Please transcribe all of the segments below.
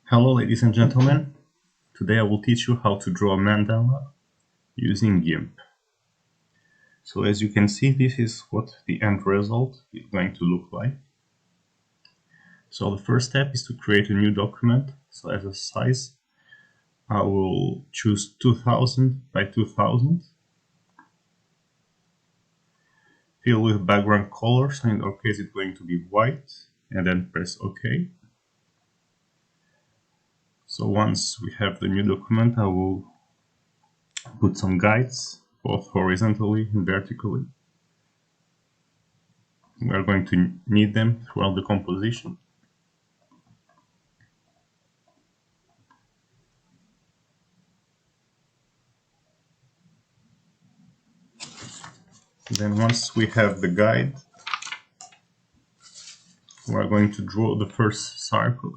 Hello ladies and gentlemen, today I will teach you how to draw a mandala using GIMP. So as you can see, this is what the end result is going to look like. So the first step is to create a new document. So as a size, I will choose 2000 by 2000. Fill with background color, so in our case it's going to be white, and then press OK. So once we have the new document, I will put some guides, both horizontally and vertically. We are going to need them throughout the composition. Then once we have the guide, we are going to draw the first circle.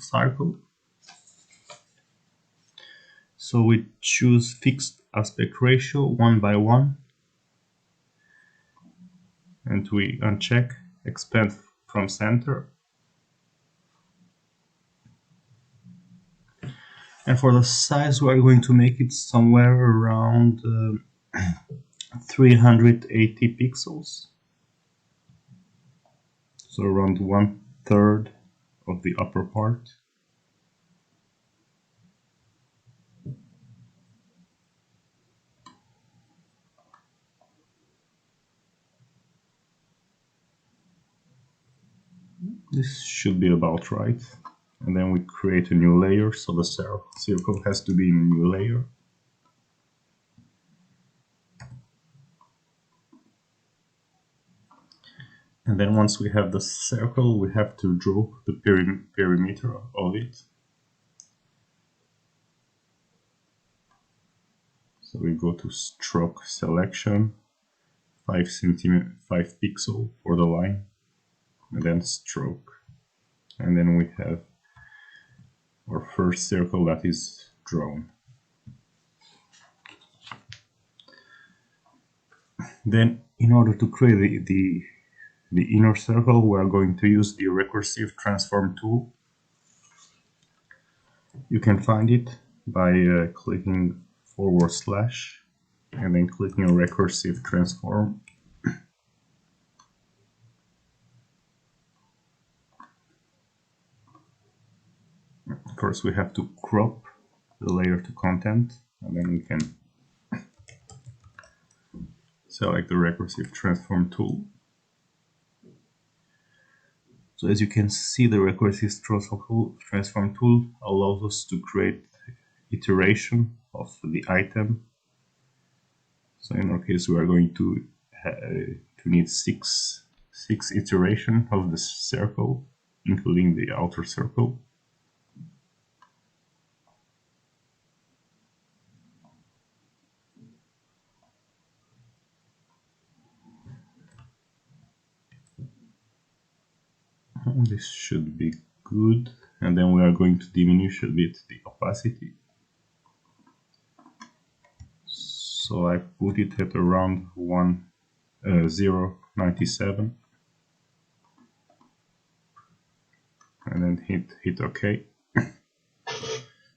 So we choose fixed aspect ratio 1 by 1, and we uncheck expand from center. And for the size, we are going to make it somewhere around 380 pixels. So around 1/3 of the upper part. This should be about right. And then we create a new layer, so the circle has to be in a new layer. And then once we have the circle, we have to draw the perimeter of it. So we go to stroke selection, 5 pixel for the line, and then stroke. And then we have our first circle that is drawn. Then in order to create the inner circle, we are going to use the Recursive transform tool. You can find it by clicking / and then clicking Recursive transform. Of course, we have to crop the layer to content, and then we can select the Recursive transform tool. So as you can see, the Recursive transform tool allows us to create iteration of the item. So in our case, we are going to need six iterations of the circle, including the outer circle. This should be good, and then we are going to diminish a bit the opacity. So I put it at around 0.97, and then hit OK.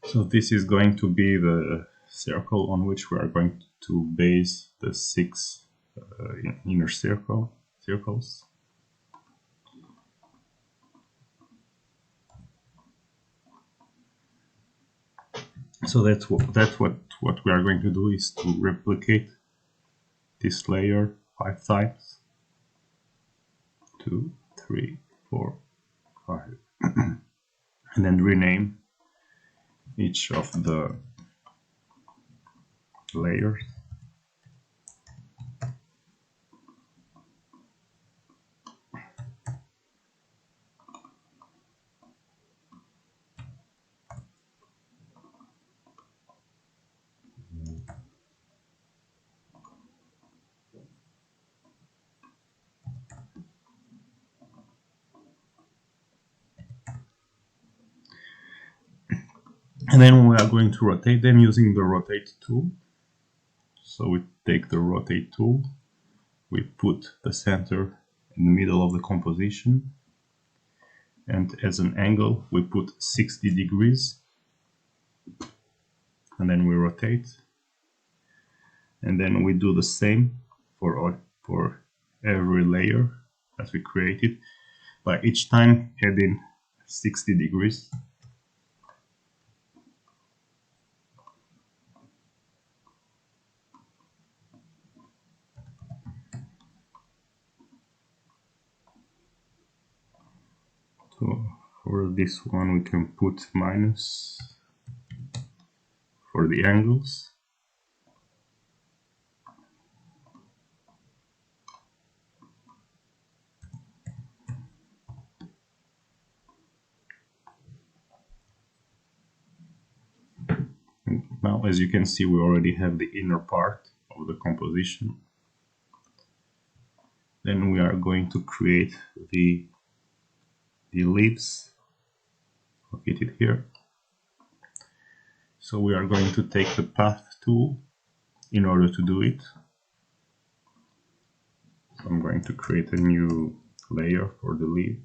So this is going to be the circle on which we are going to base the 6 inner circles. So that's what we are going to do, is to replicate this layer 5 times. 2, 3, 4, 5. And then rename each of the layers. And then we are going to rotate them using the rotate tool. So we take the rotate tool, we put the center in the middle of the composition, and as an angle we put 60 degrees. and then we rotate, and then we do the same for every layer that we created, by each time adding 60 degrees. So for this one we can put minus for the angles. And now, as you can see, we already have the inner part of the composition. Then we are going to create the ellipse located here. So we are going to take the path tool in order to do it. So I'm going to create a new layer for the leaf.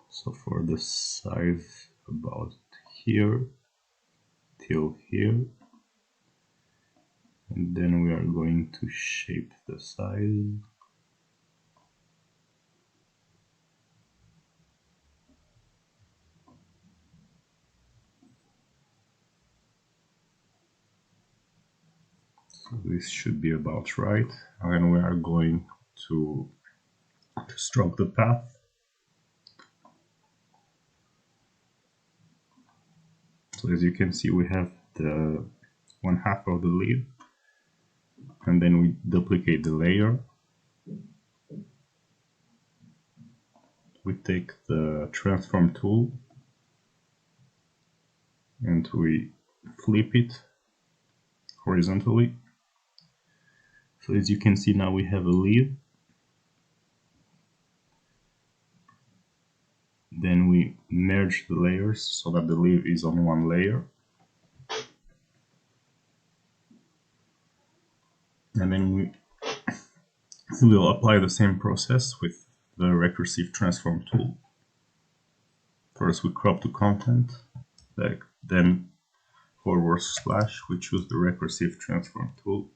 So for the size about here till here, and then we are going to shape the size. So this should be about right, and then we are going to stroke the path. So as you can see, we have the 1/2 of the leaf, and then we duplicate the layer. We take the transform tool and we flip it horizontally. So as you can see, now we have a leaf. Then we merge the layers so that the leaf is on one layer. And then we will apply the same process with the recursive transform tool. First we crop the content, then / we choose the recursive transform tool.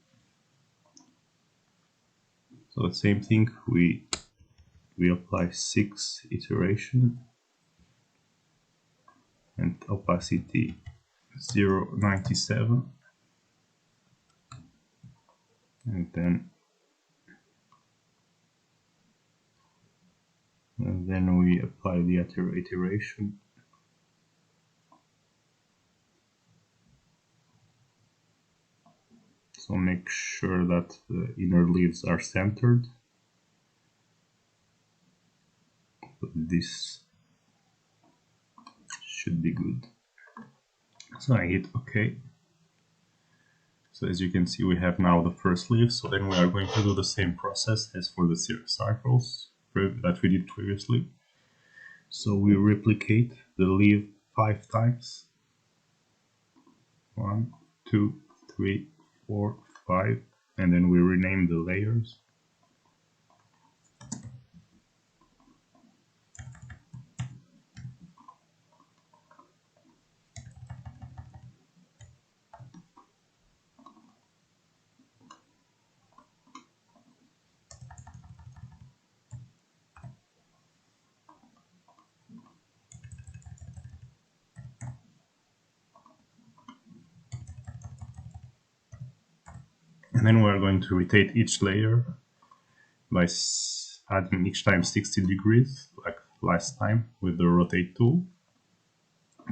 So the same thing, we apply 6 iteration and opacity 0.97, and then we apply the iteration. So make sure that the inner leaves are centered. But this should be good. So I hit OK. So as you can see, we have now the first leaf. So then we are going to do the same process as for the circles that we did previously. So we replicate the leaf 5 times. 1, 2, 3, 4, 5, and then we rename the layers. And then we're going to rotate each layer by adding each time 60 degrees, like last time with the rotate tool.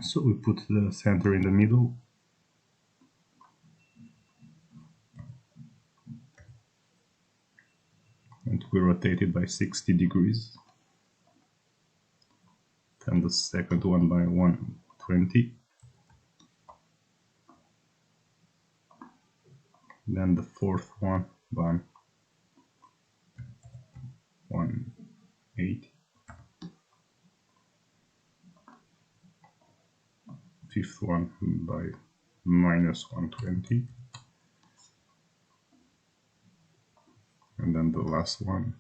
So we put the center in the middle. And we rotate it by 60 degrees. And the second one by 120. Then the fourth one by 180. Fifth one by minus 120. And then the last one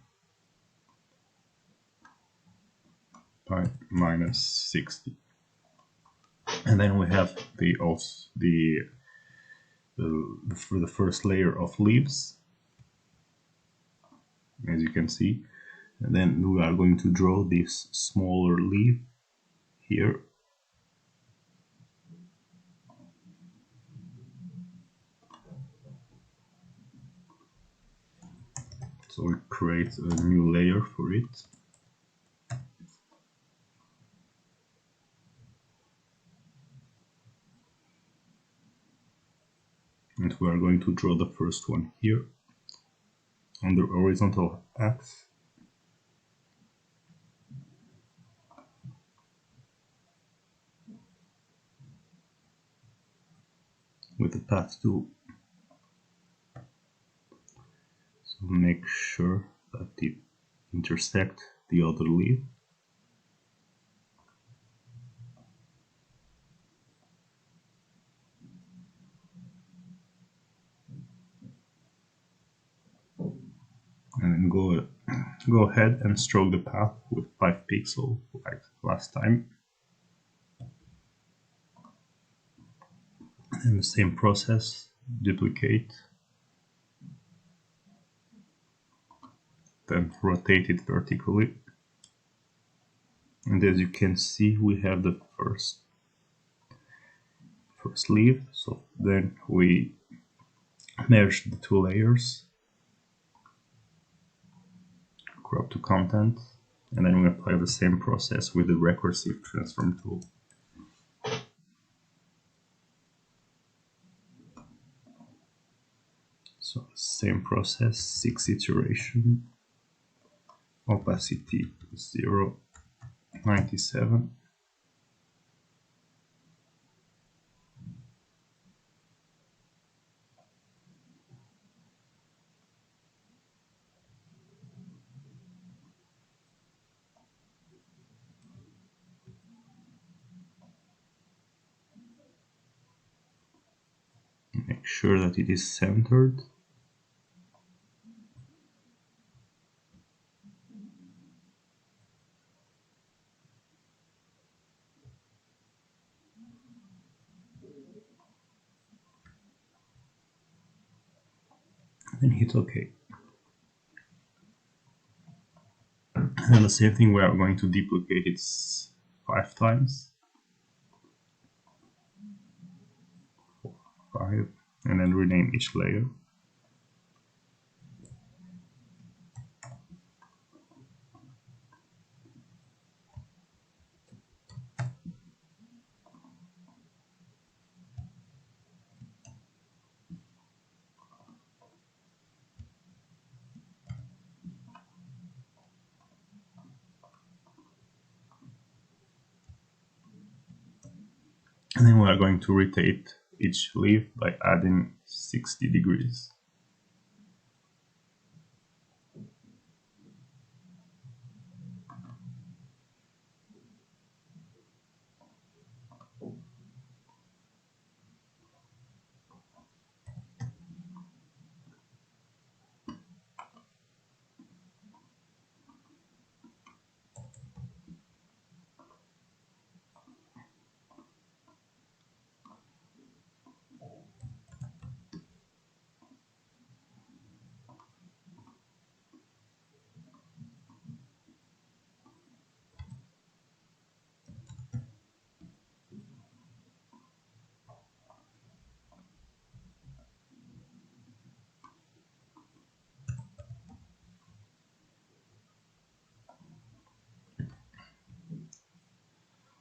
by minus 60. And then we have for the first layer of leaves, as you can see. And then we are going to draw this smaller leaf here. So we create a new layer for it. And we are going to draw the first one here on the horizontal axis. With the path tool. So make sure that it intersects the other leaf. And then go ahead and stroke the path with 5 pixels like last time. And the same process, duplicate, then rotate it vertically. And as you can see, we have the first leaf. So then we merge the two layers, crop to content, and then we apply the same process with the recursive transform tool. So same process, 6 iteration, opacity 0.97. Make sure that it is centered. And hit OK. And the same thing, we are going to duplicate it 5 times. 5, and then rename each layer. And then we are going to rotate each leaf by adding 60 degrees.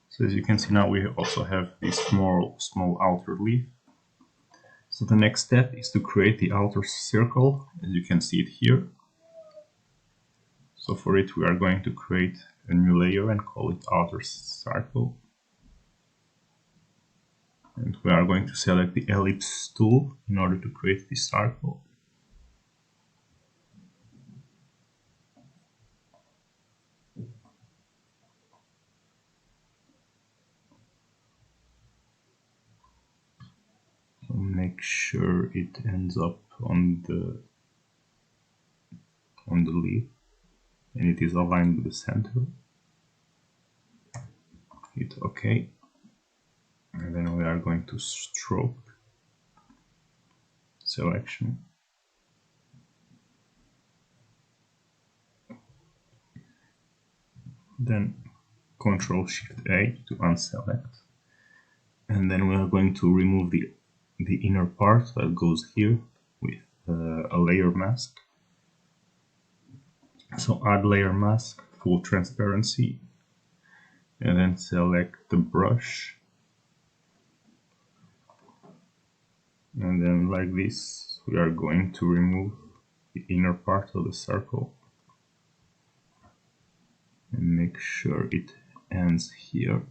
So as you can see now, we also have this small outer leaf. So the next step is to create the outer circle, as you can see it here. So for it, we are going to create a new layer and call it outer circle. And we are going to select the Ellipse tool in order to create this circle. So make sure it ends up on the leaf and it is aligned with the center. hit OK, and then we are going to stroke selection. Then Ctrl-Shift-A to unselect, and then we are going to remove the inner part that goes here with a layer mask. So add layer mask, full transparency, and then select the brush, and then like this we are going to remove the inner part of the circle and make sure it ends here.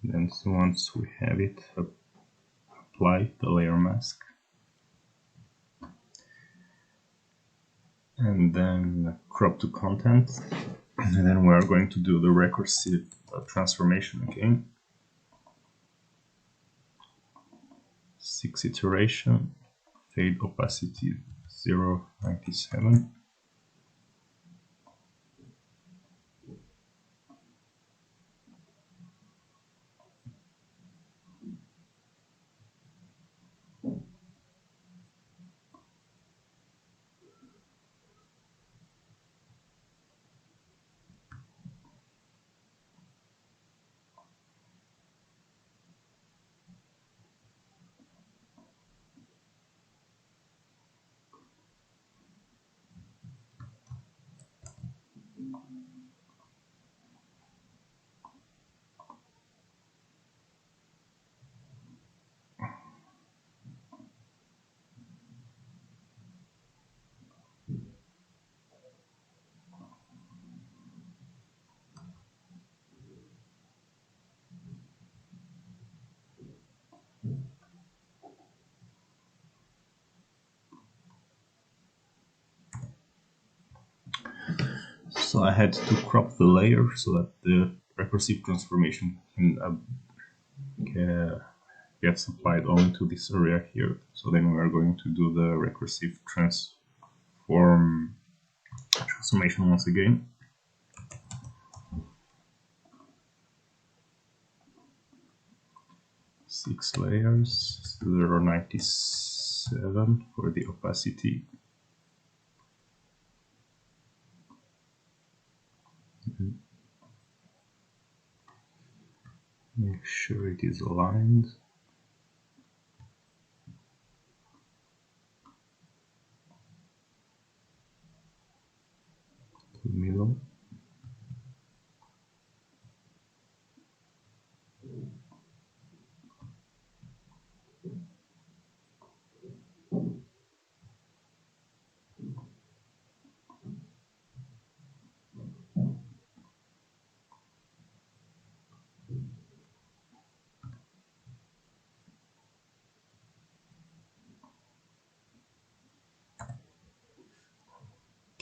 Then once we have it, apply the layer mask, and then crop to content, and then we are going to do the recursive transformation again. 6 iteration, fade opacity 0.97. So I had to crop the layer so that the recursive transformation gets applied only to this area here. So then we are going to do the recursive transformation once again. Six layers, 0.97 for the opacity. Make sure it is aligned. To the middle.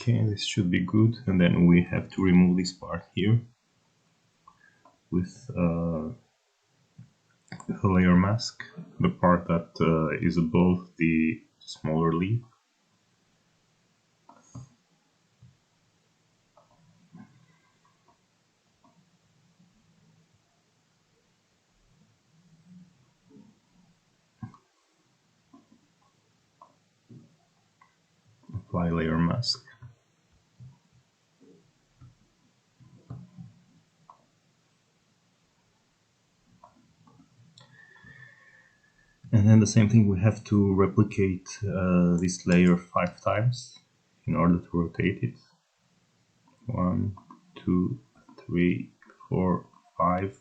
Okay, this should be good, and then we have to remove this part here with a layer mask, the part that is above the smaller leaf. Apply layer mask. And then the same thing, we have to replicate this layer 5 times in order to rotate it. 1, 2, 3, 4, 5.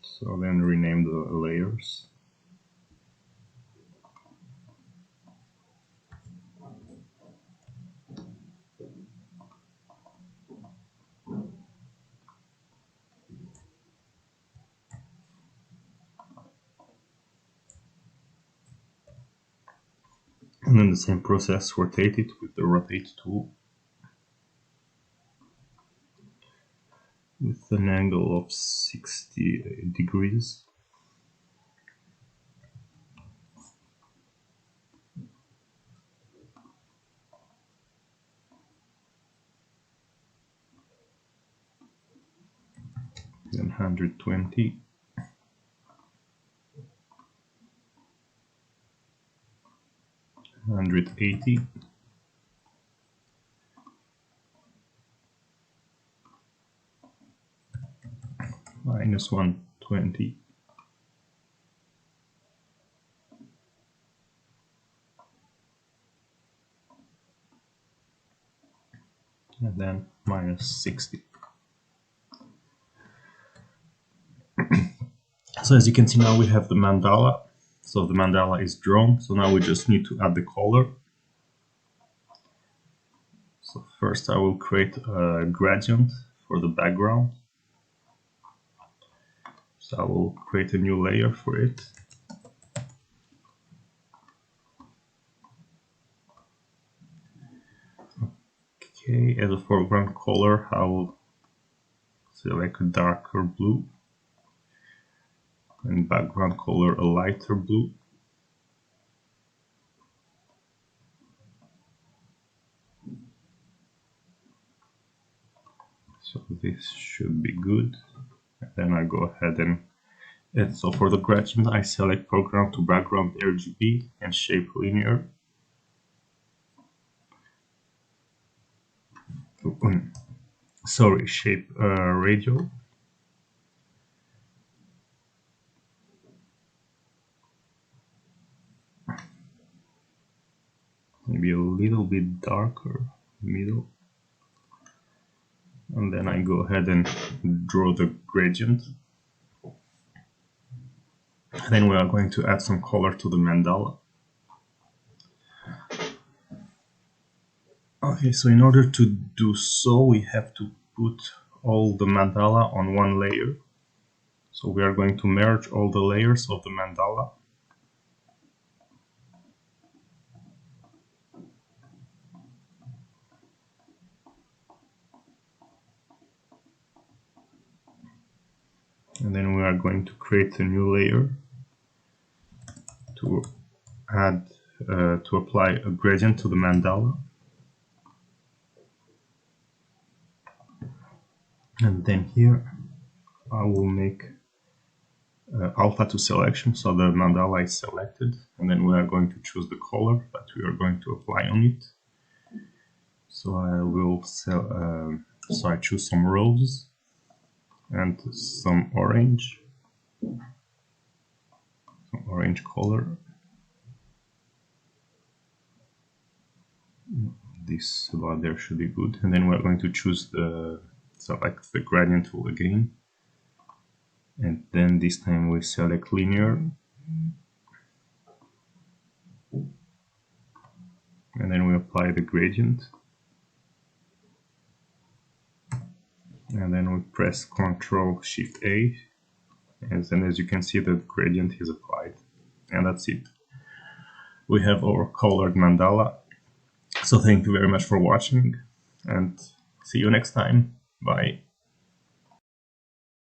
So then rename the layers. And then the same process, rotate it with the rotate tool. with an angle of 60 degrees. Then 120. 180. Minus 120. And then minus 60. So as you can see, now we have the mandala. So the mandala is drawn. So now we just need to add the color. So first I will create a gradient for the background. So I will create a new layer for it. Okay, as a foreground color, I will select a darker blue, and background color a lighter blue. So this should be good. And then I go ahead and so for the gradient, I select foreground to background RGB and shape linear. Sorry, shape radial. Maybe a little bit darker, middle. And then I go ahead and draw the gradient. Then we are going to add some color to the mandala. Okay, so in order to do so, we have to put all the mandala on one layer. So we are going to merge all the layers of the mandala. And then we are going to create a new layer to add, to apply a gradient to the mandala. And then here I will make alpha to selection, so the mandala is selected, and then we are going to choose the color that we are going to apply on it. So I will so I choose some rose and some orange color. This about there should be good, and then we're going to choose select the gradient tool again, and then this time we select linear, and then we apply the gradient, and then we press Ctrl Shift A, and then as you can see the gradient is applied, and that's it. We have our colored mandala. So thank you very much for watching, and see you next time. Bye.